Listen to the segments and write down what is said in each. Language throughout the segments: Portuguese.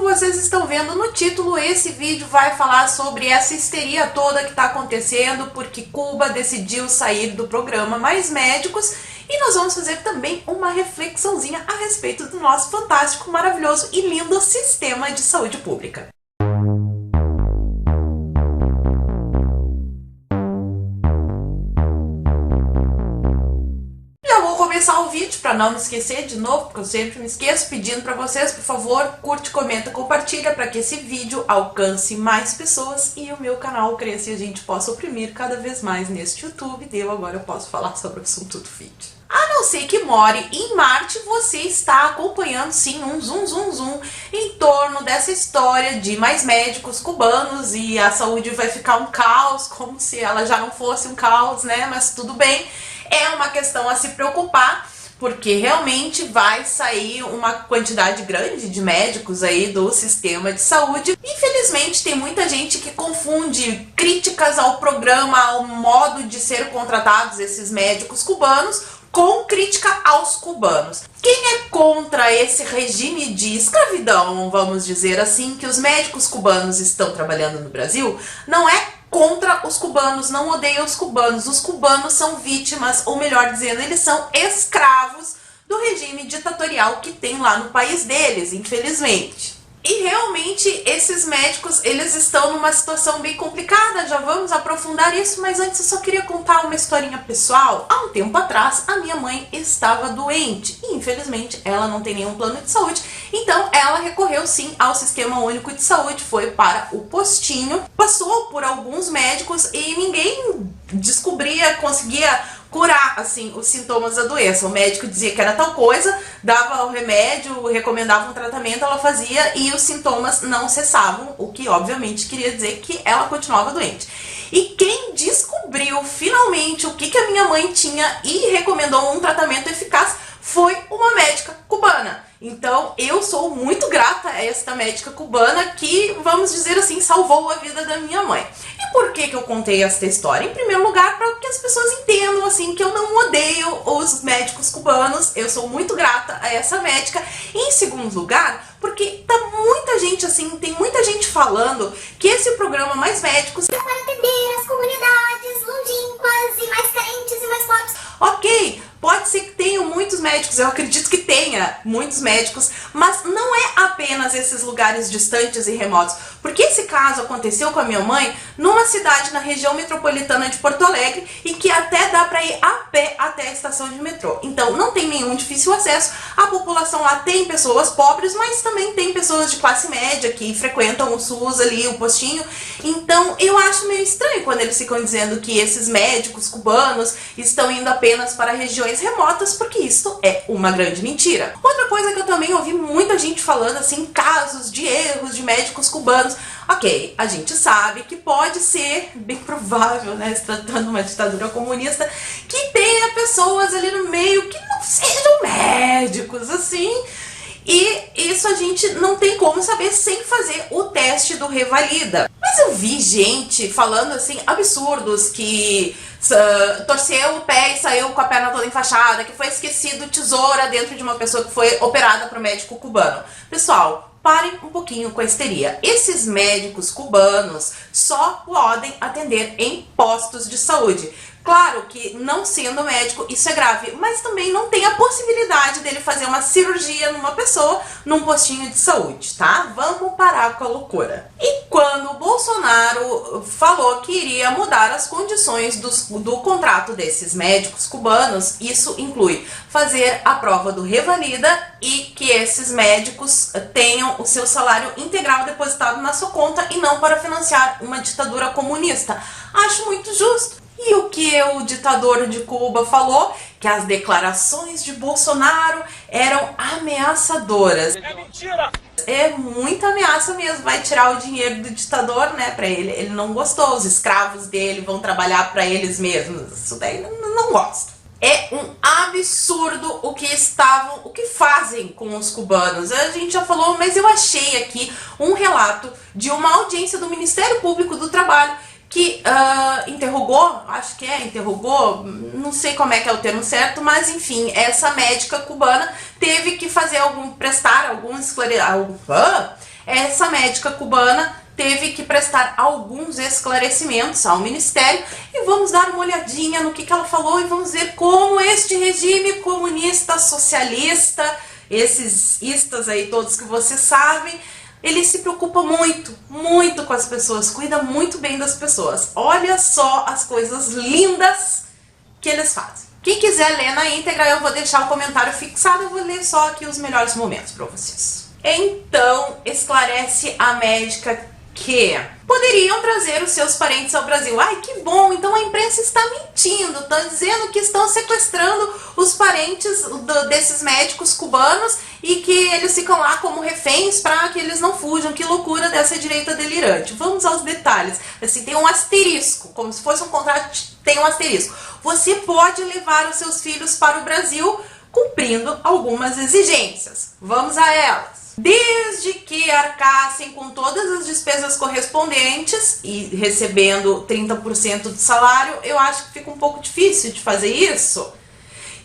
como vocês estão vendo no título, esse vídeo vai falar sobre essa histeria toda que está acontecendo porque Cuba decidiu sair do programa Mais Médicos, e nós vamos fazer também uma reflexãozinha a respeito do nosso fantástico, maravilhoso e lindo sistema de saúde pública. Começar o vídeo, para não me esquecer de novo, porque eu sempre me esqueço, pedindo para vocês, por favor, curte, comenta, compartilha, para que esse vídeo alcance mais pessoas e o meu canal cresça e a gente possa oprimir cada vez mais neste YouTube. Agora eu posso falar sobre o assunto do vídeo. A não ser que more em Marte, você está acompanhando sim um zoom em torno dessa história de mais médicos cubanos e a saúde vai ficar um caos, como se ela já não fosse um caos, né? Mas tudo bem. É uma questão a se preocupar, porque realmente vai sair uma quantidade grande de médicos aí do sistema de saúde. Infelizmente tem muita gente que confunde críticas ao programa, ao modo de ser contratados esses médicos cubanos, com crítica aos cubanos. Quem é contra esse regime de escravidão, vamos dizer assim, que os médicos cubanos estão trabalhando no Brasil, não é contra os cubanos, não odeia os cubanos. Os cubanos são vítimas, ou melhor dizendo, eles são escravos do regime ditatorial que tem lá no país deles, infelizmente. E realmente esses médicos, eles estão numa situação bem complicada, já vamos aprofundar isso, mas antes eu só queria contar uma historinha pessoal. Há um tempo atrás, a minha mãe estava doente e infelizmente ela não tem nenhum plano de saúde, então ela recorreu sim ao Sistema Único de Saúde, foi para o postinho, passou por alguns médicos e ninguém descobria, conseguia curar, assim, os sintomas da doença. O médico dizia que era tal coisa, dava o remédio, recomendava um tratamento, ela fazia e os sintomas não cessavam, o que obviamente queria dizer que ela continuava doente. E quem descobriu finalmente o que a minha mãe tinha e recomendou um tratamento eficaz foi uma médica cubana. Então eu sou muito grata a esta médica cubana que, vamos dizer assim, salvou a vida da minha mãe. E por que eu contei esta história? Em primeiro lugar, para que as pessoas entendam assim que eu não odeio os médicos cubanos, eu sou muito grata a essa médica. E em segundo lugar, porque tá muita gente assim, tem muita gente falando que esse programa Mais Médicos é para atender as comunidades longínquas e mais carentes e mais pobres. Ok, pode ser que tenham muitos médicos, eu acredito que tenha muitos médicos, mas não é apenas esses lugares distantes e remotos, porque esse caso aconteceu com a minha mãe numa cidade na região metropolitana de Porto Alegre e que até dá para ir a pé até a estação de metrô. Então não tem nenhum difícil acesso, a população lá tem pessoas pobres, mas também tem pessoas de classe média que frequentam o SUS ali, o postinho. Então eu acho meio estranho quando eles ficam dizendo que esses médicos cubanos estão indo apenas para regiões remotas, porque isso é uma grande mentira. Outra coisa que eu também ouvi muita gente falando, assim, casos de erros de médicos cubanos. Ok, a gente sabe que pode ser bem provável, né, se tratando de uma ditadura comunista, que tenha pessoas ali no meio que não sejam médicos, assim. E isso a gente não tem como saber sem fazer o teste do Revalida. Mas eu vi gente falando assim absurdos, que torceu o pé e saiu com a perna toda enfaixada, que foi esquecido tesoura dentro de uma pessoa que foi operada por médico cubano. Pessoal, parem um pouquinho com a histeria. Esses médicos cubanos só podem atender em postos de saúde. Claro que não sendo médico isso é grave, mas também não tem a possibilidade dele fazer uma cirurgia numa pessoa num postinho de saúde, tá? Vamos parar com a loucura. E quando o Bolsonaro falou que iria mudar as condições do contrato desses médicos cubanos, isso inclui fazer a prova do Revalida e que esses médicos tenham o seu salário integral depositado na sua conta e não para financiar uma ditadura comunista. Acho muito justo. E o que o ditador de Cuba falou? Que as declarações de Bolsonaro eram ameaçadoras. É mentira! É muita ameaça mesmo, vai tirar o dinheiro do ditador, né, pra ele. Ele não gostou, os escravos dele vão trabalhar pra eles mesmos. Isso daí não gosto. É um absurdo o que fazem com os cubanos. A gente já falou, mas eu achei aqui um relato de uma audiência do Ministério Público do Trabalho que interrogou, interrogou, não sei como é que é o termo certo, mas enfim, essa médica cubana teve que fazer prestar algum esclarecimento, essa médica cubana teve que prestar alguns esclarecimentos ao Ministério e vamos dar uma olhadinha no que ela falou e vamos ver como este regime comunista, socialista, esses istas aí todos que vocês sabem, ele se preocupa muito, muito com as pessoas, cuida muito bem das pessoas. Olha só as coisas lindas que eles fazem. Quem quiser ler na íntegra, eu vou deixar o comentário fixado, eu vou ler só aqui os melhores momentos para vocês. Então, esclarece a médica que poderiam trazer os seus parentes ao Brasil. Ai, que bom! Então a imprensa está mentindo, está dizendo que estão sequestrando os parentes desses médicos cubanos e que eles ficam lá como reféns para que eles não fujam. Que loucura dessa direita delirante. Vamos aos detalhes. Assim, tem um asterisco, como se fosse um contrato, tem um asterisco. Você pode levar os seus filhos para o Brasil cumprindo algumas exigências. Vamos a elas. Desde que arcassem com todas as despesas correspondentes e recebendo 30% do salário, eu acho que fica um pouco difícil de fazer isso.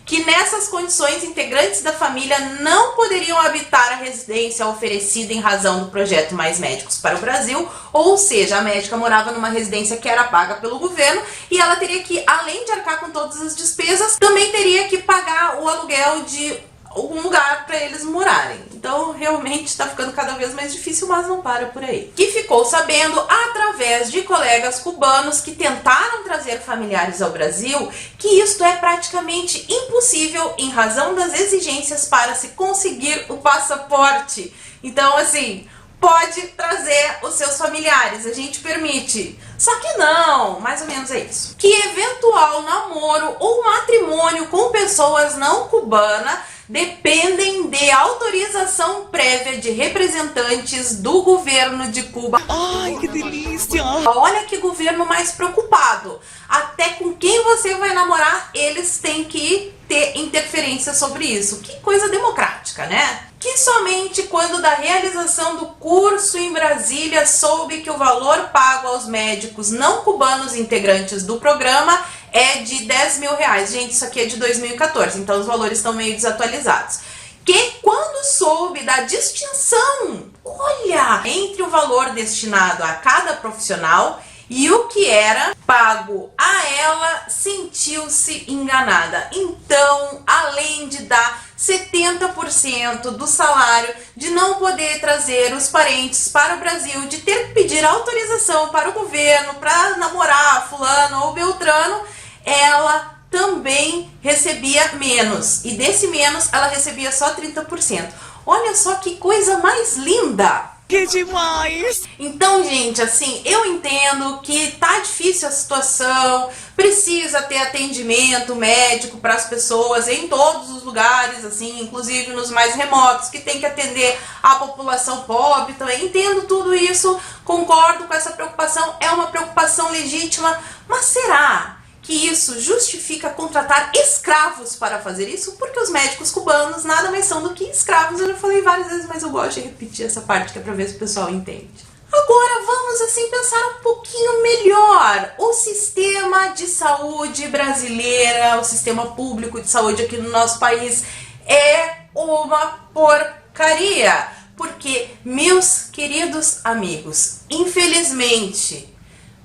Que nessas condições, integrantes da família não poderiam habitar a residência oferecida em razão do projeto Mais Médicos para o Brasil, ou seja, a médica morava numa residência que era paga pelo governo e ela teria que, além de arcar com todas as despesas, também teria que pagar o aluguel de algum lugar para eles morarem. Então realmente está ficando cada vez mais difícil, mas não para por aí. Que ficou sabendo através de colegas cubanos que tentaram trazer familiares ao Brasil que isto é praticamente impossível em razão das exigências para se conseguir o passaporte. Então assim, pode trazer os seus familiares, a gente permite. Só que não, mais ou menos é isso. Que eventual namoro ou matrimônio com pessoas não cubanas dependem de autorização prévia de representantes do governo de Cuba. Ai, que delícia! Olha que governo mais preocupado. Até com quem você vai namorar, eles têm que ter interferência sobre isso. Que coisa democrática, né? Que somente quando da realização do curso em Brasília soube que o valor pago aos médicos não cubanos integrantes do programa é de 10 mil reais. Gente, isso aqui é de 2014, então os valores estão meio desatualizados. Que quando soube da distinção, olha, entre o valor destinado a cada profissional e o que era pago a ela, sentiu-se enganada. Então, além de dar 70% do salário, de não poder trazer os parentes para o Brasil, de ter que pedir autorização para o governo para namorar fulano ou beltrano, ela também recebia menos. E desse menos, ela recebia só 30%. Olha só que coisa mais linda! Que demais! Então, gente, assim, eu entendo que tá difícil a situação, precisa ter atendimento médico para as pessoas em todos os lugares, assim, inclusive nos mais remotos, que tem que atender a população pobre também. Entendo tudo isso, concordo com essa preocupação, é uma preocupação legítima, mas será que isso justifica contratar escravos para fazer isso? Porque os médicos cubanos nada mais são do que escravos. Eu já falei várias vezes, mas eu gosto de repetir essa parte que é para ver se o pessoal entende. Agora vamos assim pensar um pouquinho melhor. O sistema de saúde brasileira, o sistema público de saúde aqui no nosso país é uma porcaria. Porque, meus queridos amigos, infelizmente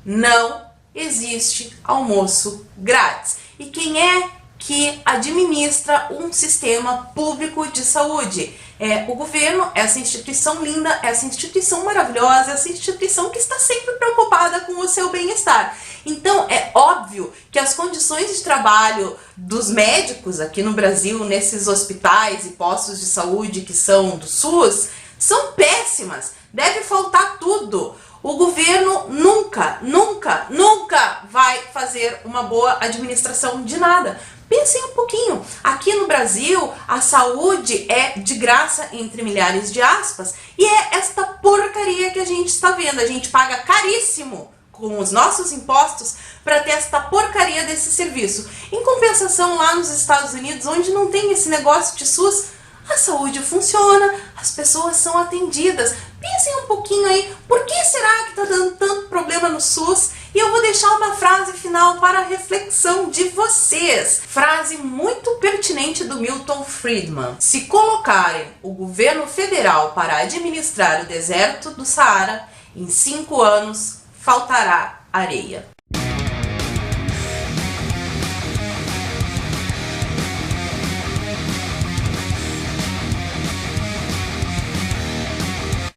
não existe almoço grátis. E quem é que administra um sistema público de saúde? É o governo, essa instituição linda, essa instituição maravilhosa, essa instituição que está sempre preocupada com o seu bem-estar. Então é óbvio que as condições de trabalho dos médicos aqui no Brasil, nesses hospitais e postos de saúde que são do SUS, são péssimas. Deve faltar tudo. O governo nunca vai fazer uma boa administração de nada. Pensem um pouquinho, aqui no Brasil a saúde é de graça, entre milhares de aspas, e é esta porcaria que a gente está vendo. A gente paga caríssimo com os nossos impostos para ter esta porcaria desse serviço. Em compensação, lá nos Estados Unidos, onde não tem esse negócio de SUS, a saúde funciona, as pessoas são atendidas. Pensem um pouquinho aí, por que será que está dando tanto problema no SUS E eu vou deixar uma frase final para a reflexão de vocês. Frase muito pertinente do Milton Friedman. Se colocarem o governo federal para administrar o deserto do Saara, em 5 anos faltará areia.